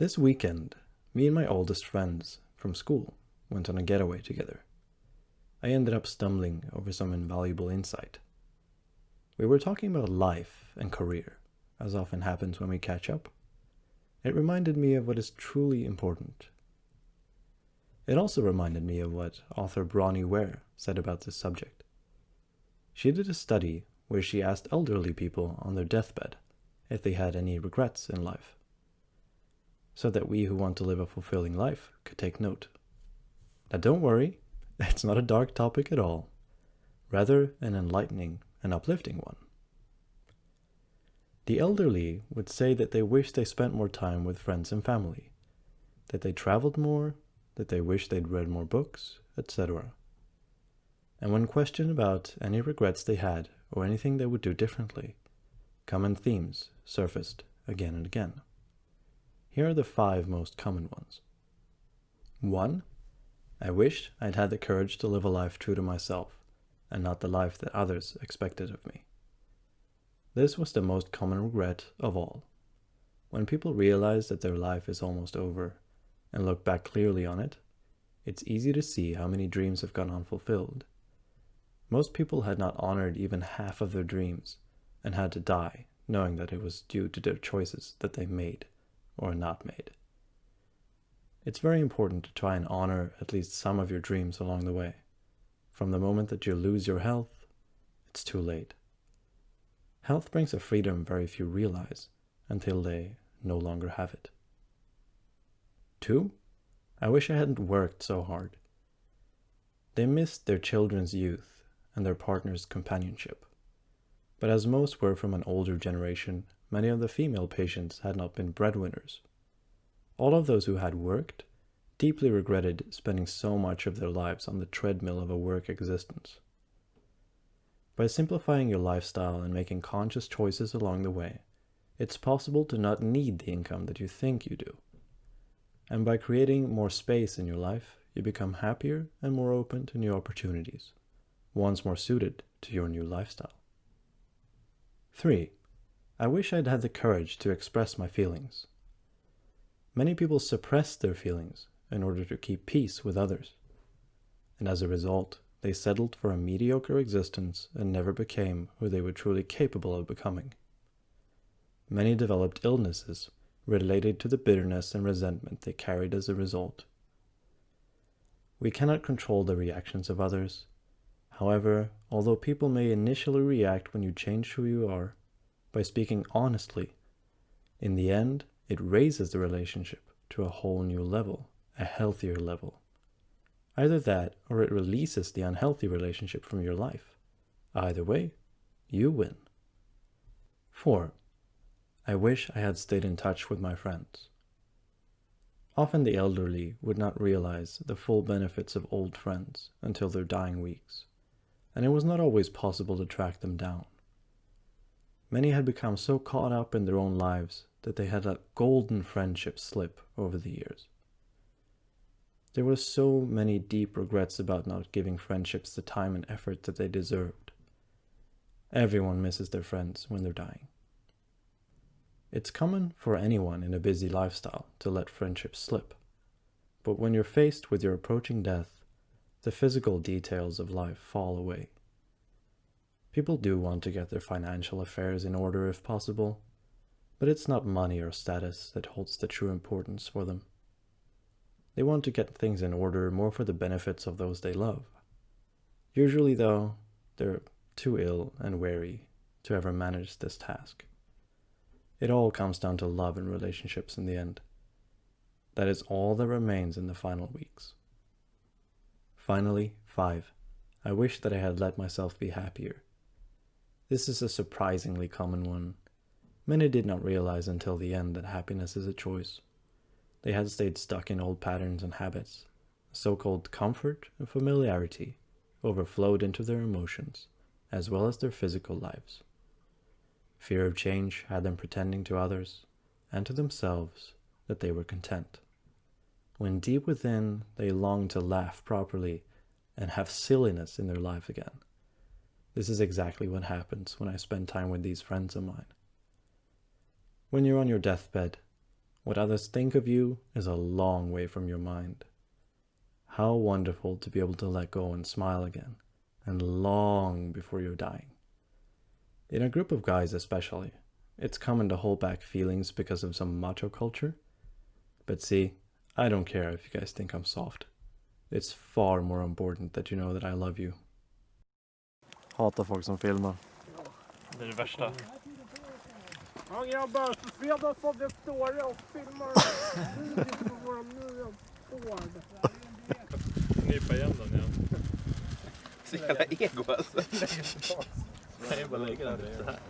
This weekend, me and my oldest friends from school went on a getaway together. I ended up stumbling over some invaluable insight. We were talking about life and career, as often happens when we catch up. It reminded me of what is truly important. It also reminded me of what author Bronnie Ware said about this subject. She did a study where she asked elderly people on their deathbed if they had any regrets in life, so that we who want to live a fulfilling life could take note. Now don't worry, it's not a dark topic at all, rather an enlightening and uplifting one. The elderly would say that they wish they spent more time with friends and family, that they traveled more, that they wish they'd read more books, etc. And when questioned about any regrets they had or anything they would do differently, common themes surfaced again and again. Here are the 5 most common ones. 1. I wished I'd had the courage to live a life true to myself, and not the life that others expected of me. This was the most common regret of all. When people realize that their life is almost over, and look back clearly on it, it's easy to see how many dreams have gone unfulfilled. Most people had not honored even half of their dreams, and had to die knowing that it was due to their choices that they made or not made. It's very important to try and honor at least some of your dreams along the way. From the moment that you lose your health, it's too late. Health brings a freedom very few realize until they no longer have it. 2. I wish I hadn't worked so hard. They missed their children's youth and their partner's companionship. But as most were from an older generation, many of the female patients had not been breadwinners. All of those who had worked deeply regretted spending so much of their lives on the treadmill of a work existence. By simplifying your lifestyle and making conscious choices along the way, it's possible to not need the income that you think you do. And by creating more space in your life, you become happier and more open to new opportunities, ones more suited to your new lifestyle. 3. I wish I'd had the courage to express my feelings. Many people suppress their feelings in order to keep peace with others, and as a result, they settled for a mediocre existence and never became who they were truly capable of becoming. Many developed illnesses related to the bitterness and resentment they carried as a result. We cannot control the reactions of others. However, although people may initially react when you change who you are, by speaking honestly, in the end, it raises the relationship to a whole new level, a healthier level. Either that, or it releases the unhealthy relationship from your life. Either way, you win. 4. I wish I had stayed in touch with my friends. Often the elderly would not realize the full benefits of old friends until their dying weeks, and it was not always possible to track them down. Many had become so caught up in their own lives that they had let golden friendships slip over the years. There were so many deep regrets about not giving friendships the time and effort that they deserved. Everyone misses their friends when they're dying. It's common for anyone in a busy lifestyle to let friendships slip. But when you're faced with your approaching death, the physical details of life fall away. People do want to get their financial affairs in order if possible, but it's not money or status that holds the true importance for them. They want to get things in order more for the benefits of those they love. Usually, though, they're too ill and weary to ever manage this task. It all comes down to love and relationships in the end. That is all that remains in the final weeks. Finally, 5. I wish that I had let myself be happier. This is a surprisingly common one. Many did not realize until the end that happiness is a choice. They had stayed stuck in old patterns and habits. So-called comfort and familiarity overflowed into their emotions, as well as their physical lives. Fear of change had them pretending to others and to themselves that they were content, when deep within they longed to laugh properly and have silliness in their life again. This is exactly what happens when I spend time with these friends of mine. When you're on your deathbed, What others think of you is a long way from your mind. How wonderful to be able to let go and smile again, and long before you're dying. In a group of guys especially, it's common to hold back feelings because of some macho culture. But see, I don't care if you guys think I'm soft. It's far more important that you know that I love you. Hatar folk som filmar. Det är det värsta. Ja grabbar, för fredag får vi stå och filmar på våra nya Ford. Knipa igen den igen. Så jävla ego alltså. Nej, bara lägga den så här.